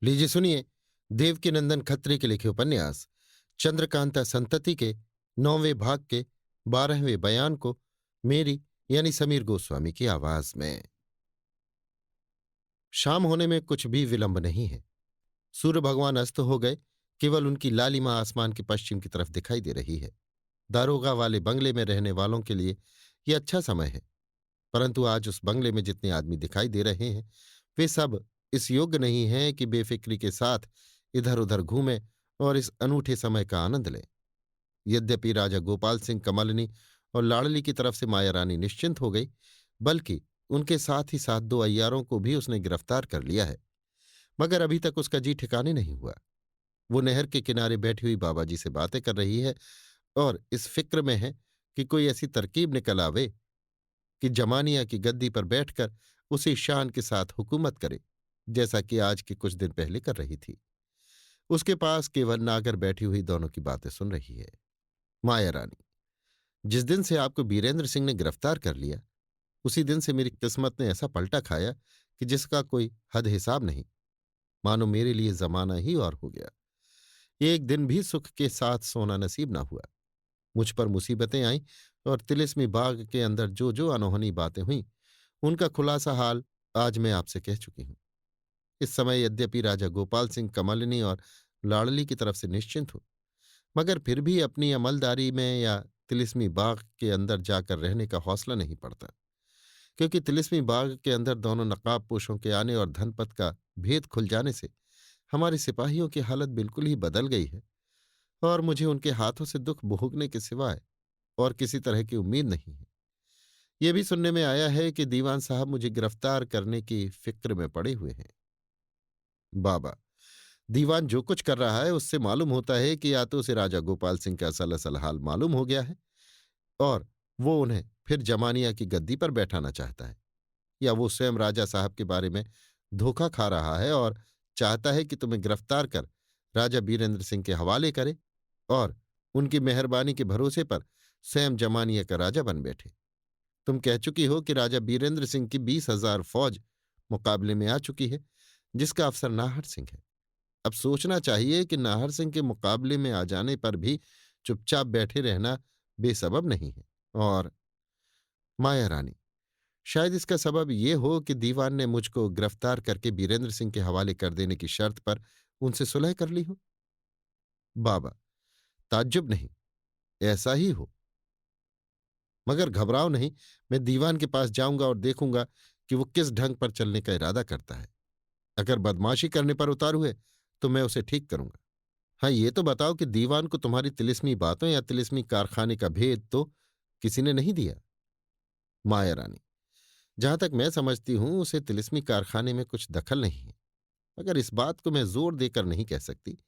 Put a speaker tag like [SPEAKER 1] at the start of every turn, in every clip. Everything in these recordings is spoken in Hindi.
[SPEAKER 1] लीजिए सुनिए। देवकीनंदन खत्री के लिखे उपन्यास चंद्रकांता संतति के 9वें भाग के 12वें बयान को मेरी यानी समीर गोस्वामी की आवाज में। शाम होने में कुछ भी विलंब नहीं है। सूर्य भगवान अस्त हो गए। केवल उनकी लालिमा आसमान के पश्चिम की तरफ दिखाई दे रही है। दारोगा वाले बंगले में रहने वालों के लिए यह अच्छा समय है, परंतु आज उस बंगले में जितने आदमी दिखाई दे रहे हैं वे सब इस योग्य नहीं हैं कि बेफिक्री के साथ इधर उधर घूमें और इस अनूठे समय का आनंद लें। यद्यपि राजा गोपाल सिंह कमलनी और लाड़ली की तरफ से माया रानी निश्चिंत हो गई, बल्कि उनके साथ ही साथ दो अय्यारों को भी उसने गिरफ्तार कर लिया है, मगर अभी तक उसका जी ठिकाने नहीं हुआ। वो नहर के किनारे बैठी हुई बाबा जी से बातें कर रही है और इस फिक्र में है कि कोई ऐसी तरकीब निकल आवे कि जमानिया की गद्दी पर बैठकर उसी शान के साथ हुकूमत करे जैसा कि आज के कुछ दिन पहले कर रही थी। उसके पास केवल नागर बैठी हुई दोनों की बातें सुन रही है। माया रानी, जिस दिन से आपको बीरेंद्र सिंह ने गिरफ्तार कर लिया, उसी दिन से मेरी किस्मत ने ऐसा पलटा खाया कि जिसका कोई हद हिसाब नहीं। मानो मेरे लिए जमाना ही और हो गया। एक दिन भी सुख के साथ सोना नसीब ना हुआ। मुझ पर मुसीबतें आईं और तिलिस्मी बाग के अंदर जो जो अनहोनी बातें हुईं उनका खुलासा हाल आज मैं आपसे कह चुकी हूं। इस समय यद्यपि राजा गोपाल सिंह कमलनी और लाड़ली की तरफ से निश्चिंत हूं, मगर फिर भी अपनी अमलदारी में या तिलिस्मी बाग के अंदर जाकर रहने का हौसला नहीं पड़ता, क्योंकि तिलिस्मी बाग के अंदर दोनों नकाबपोशों के आने और धनपत का भेद खुल जाने से हमारे सिपाहियों की हालत बिल्कुल ही बदल गई है और मुझे उनके हाथों से दुख भोगने के सिवाय और किसी तरह की उम्मीद नहीं है। यह भी सुनने में आया है कि दीवान साहब मुझे गिरफ्तार करने की फिक्र में पड़े हुए हैं। बाबा, दीवान जो कुछ कर रहा है उससे मालूम होता है कि या तो उसे राजा गोपाल सिंह का असल असल हाल मालूम हो गया है और वो उन्हें फिर जमानिया की गद्दी पर बैठाना चाहता है, या वो स्वयं राजा साहब के बारे में धोखा खा रहा है और चाहता है कि तुम्हें गिरफ्तार कर राजा बीरेंद्र सिंह के हवाले करे और उनकी मेहरबानी के भरोसे पर स्वयं जमानिया का राजा बन बैठे। तुम कह चुकी हो कि राजा बीरेंद्र सिंह की 20,000 फौज मुकाबले में आ चुकी है, जिसका अफसर नाहर सिंह है। अब सोचना चाहिए कि नाहर सिंह के मुकाबले में आ जाने पर भी चुपचाप बैठे रहना बेसबब नहीं है। और माया रानी, शायद इसका सबब यह हो कि दीवान ने मुझको गिरफ्तार करके बीरेंद्र सिंह के हवाले कर देने की शर्त पर उनसे सुलह कर ली हो। बाबा, ताज्जुब नहीं, ऐसा ही हो, मगर घबराओ नहीं। मैं दीवान के पास जाऊंगा और देखूंगा कि वो किस ढंग पर चलने का इरादा करता है। अगर बदमाशी करने पर उतारू है तो मैं उसे ठीक करूंगा। हाँ, ये तो बताओ कि दीवान को तुम्हारी तिलिस्मी बातों या तिलिस्मी कारखाने का भेद तो किसी ने नहीं दिया? माया रानी, जहां तक मैं समझती हूं उसे तिलिस्मी कारखाने में कुछ दखल नहीं है, मगर इस बात को मैं जोर देकर नहीं कह सकती,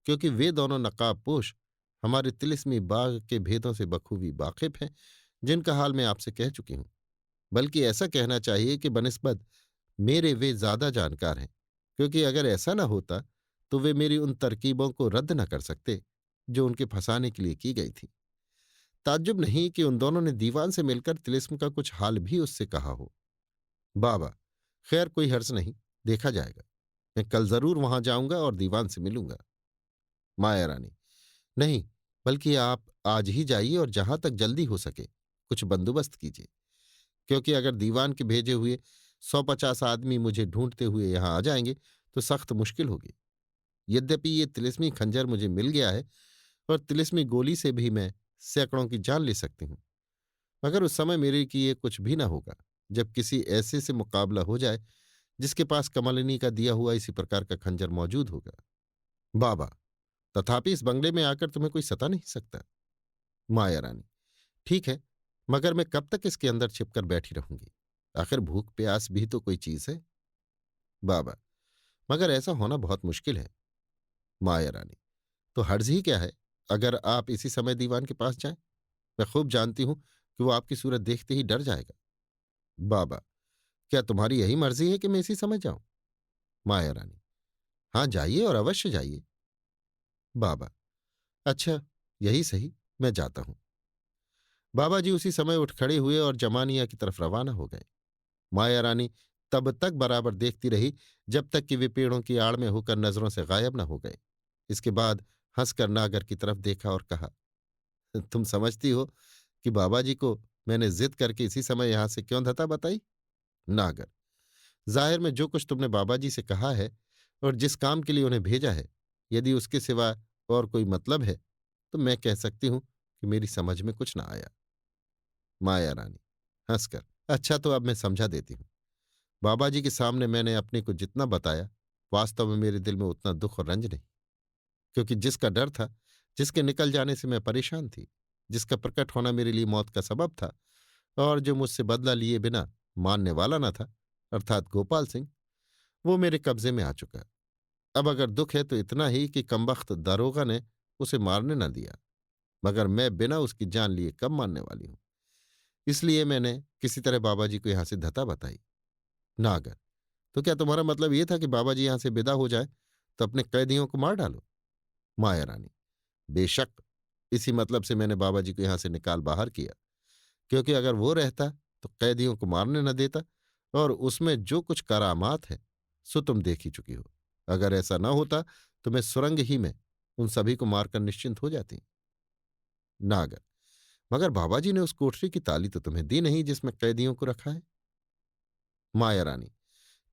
[SPEAKER 1] क्योंकि वे दोनों नकाबपोश हमारे तिलिस्मी बाग के भेदों से बखूबी वाकिफ हैं, जिनका हाल मैं आपसे कह चुकी हूं। बल्कि ऐसा कहना चाहिए कि बनिस्बत मेरे वे ज्यादा जानकार हैं, क्योंकि अगर ऐसा न होता तो वे मेरी उन तरकीबों को रद्द न कर सकते जो उनके फंसाने के लिए की गई थी। ताज्जुब नहीं कि उन दोनों ने दीवान से मिलकर तिलिस्म का कुछ हाल भी उससे कहा हो। बाबा, खैर कोई हर्ज नहीं, देखा जाएगा। मैं कल जरूर वहां जाऊंगा और दीवान से मिलूंगा। माया रानी, नहीं, बल्कि आप आज ही जाइए और जहां तक जल्दी हो सके कुछ बंदोबस्त कीजिए, क्योंकि अगर दीवान के भेजे हुए 150 आदमी मुझे ढूंढते हुए यहां आ जाएंगे तो सख्त मुश्किल होगी। यद्यपि ये तिलिस्मी खंजर मुझे मिल गया है और तिलिस्मी गोली से भी मैं सैकड़ों की जान ले सकती हूं, मगर उस समय मेरे की ये कुछ भी ना होगा जब किसी ऐसे से मुकाबला हो जाए जिसके पास कमलिनी का दिया हुआ इसी प्रकार का खंजर मौजूद होगा। बाबा, तथापि इस बंगले में आकर तुम्हें कोई सता नहीं सकता। माया रानी, ठीक है, मगर मैं कब तक इसके अंदर छिपकर बैठी रहूंगी? आखिर भूख प्यास भी तो कोई चीज है। बाबा, मगर ऐसा होना बहुत मुश्किल है। माया रानी, तो हर्ज ही क्या है अगर आप इसी समय दीवान के पास जाएं? मैं खूब जानती हूं कि वो आपकी सूरत देखते ही डर जाएगा। बाबा, क्या तुम्हारी यही मर्जी है कि मैं इसी समय जाऊं? माया रानी, हाँ जाइए और अवश्य जाइए। बाबा, अच्छा, यही सही, मैं जाता हूं। बाबा जी उसी समय उठ खड़े हुए और जमानिया की तरफ रवाना हो गए। माया रानी तब तक बराबर देखती रही जब तक कि वे पेड़ों की आड़ में होकर नजरों से गायब न हो गए। इसके बाद हंसकर नागर की तरफ देखा और कहा, तुम समझती हो कि बाबा जी को मैंने जिद करके इसी समय यहां से क्यों धता बताई? नागर, जाहिर में जो कुछ तुमने बाबा जी से कहा है और जिस काम के लिए उन्हें भेजा है, यदि उसके सिवा और कोई मतलब है तो मैं कह सकती हूं कि मेरी समझ में कुछ ना आया। माया रानी हंसकर, अच्छा तो अब मैं समझा देती हूँ। बाबा जी के सामने मैंने अपने को जितना बताया, वास्तव में मेरे दिल में उतना दुख और रंज नहीं, क्योंकि जिसका डर था, जिसके निकल जाने से मैं परेशान थी, जिसका प्रकट होना मेरे लिए मौत का सबब था और जो मुझसे बदला लिए बिना मानने वाला न था, अर्थात गोपाल सिंह, वो मेरे कब्जे में आ चुका। अब अगर दुख है तो इतना ही कि कमबख्त दारोगा ने उसे मारने न दिया, मगर मैं बिना उसकी जान लिए कब मानने वाली हूं। इसलिए मैंने किसी तरह बाबा जी को यहां से धता बताई। नागर, तो क्या तुम्हारा मतलब ये था कि बाबा जी यहां से विदा हो जाए तो अपने कैदियों को मार डालो? माया रानी, बेशक, इसी मतलब से मैंने बाबा जी को यहां से निकाल बाहर किया, क्योंकि अगर वो रहता तो कैदियों को मारने न देता, और उसमें जो कुछ करामात है सो तुम देख ही चुकी हो। अगर ऐसा न होता तो मैं सुरंग ही में उन सभी को मारकर निश्चिंत हो जाती। नागर, मगर बाबा जी ने उस कोठरी की ताली तो तुम्हें दी नहीं जिसमें कैदियों को रखा है। माया रानी,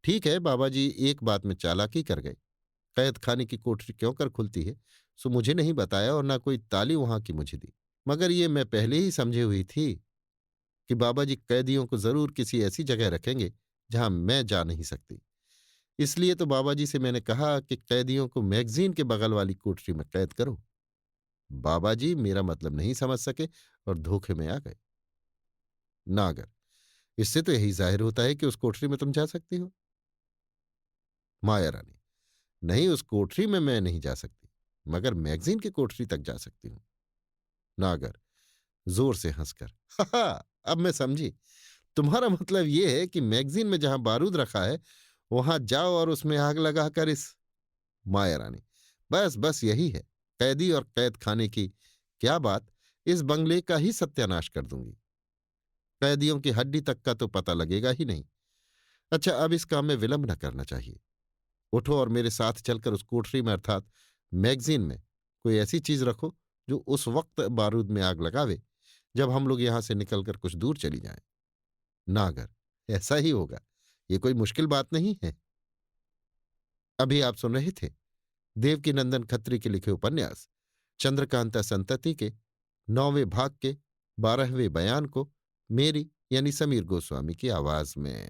[SPEAKER 1] ठीक है, बाबा जी एक बात में चालाकी कर गए। कैद खाने की कोठरी क्यों कर खुलती है सो मुझे नहीं बताया और ना कोई ताली वहां की मुझे दी, मगर ये मैं पहले ही समझे हुई थी कि बाबा जी कैदियों को जरूर किसी ऐसी जगह रखेंगे जहां मैं जा नहीं सकती। इसलिए तो बाबा जी से मैंने कहा कि कैदियों को मैगजीन के बगल वाली कोठरी में कैद करो। बाबा जी मेरा मतलब नहीं समझ सके और धोखे में आ गए। नागर, इससे तो यही जाहिर होता है कि उस कोठरी में तुम जा सकती हो। माया रानी, नहीं, उस कोठरी में मैं नहीं जा सकती, मगर मैगजीन की कोठरी तक जा सकती हूँ। नागर जोर से हंसकर, हा, अब मैं समझी। तुम्हारा मतलब यह है कि मैगजीन में जहां बारूद रखा है वहां जाओ और उसमें आग लगाकर इस। माया रानी, बस बस यही है। कैदी और कैद खाने की क्या बात, इस बंगले का ही सत्यानाश कर दूंगी। कैदियों की हड्डी तक का तो पता लगेगा ही नहीं। अच्छा, अब इस काम में विलंब न करना चाहिए। उठो और मेरे साथ चलकर उस कोठरी में अर्थात मैगजीन में कोई ऐसी चीज रखो जो उस वक्त बारूद में आग लगावे जब हम लोग यहां से निकलकर कुछ दूर चली जाएं। नागर, ऐसा ही होगा, ये कोई मुश्किल बात नहीं है। अभी आप सुन रहे थे देवकीनंदन खत्री के लिखे उपन्यास चंद्रकांता संतति के 9वें भाग के 12वें बयान को मेरी यानी समीर गोस्वामी की आवाज में।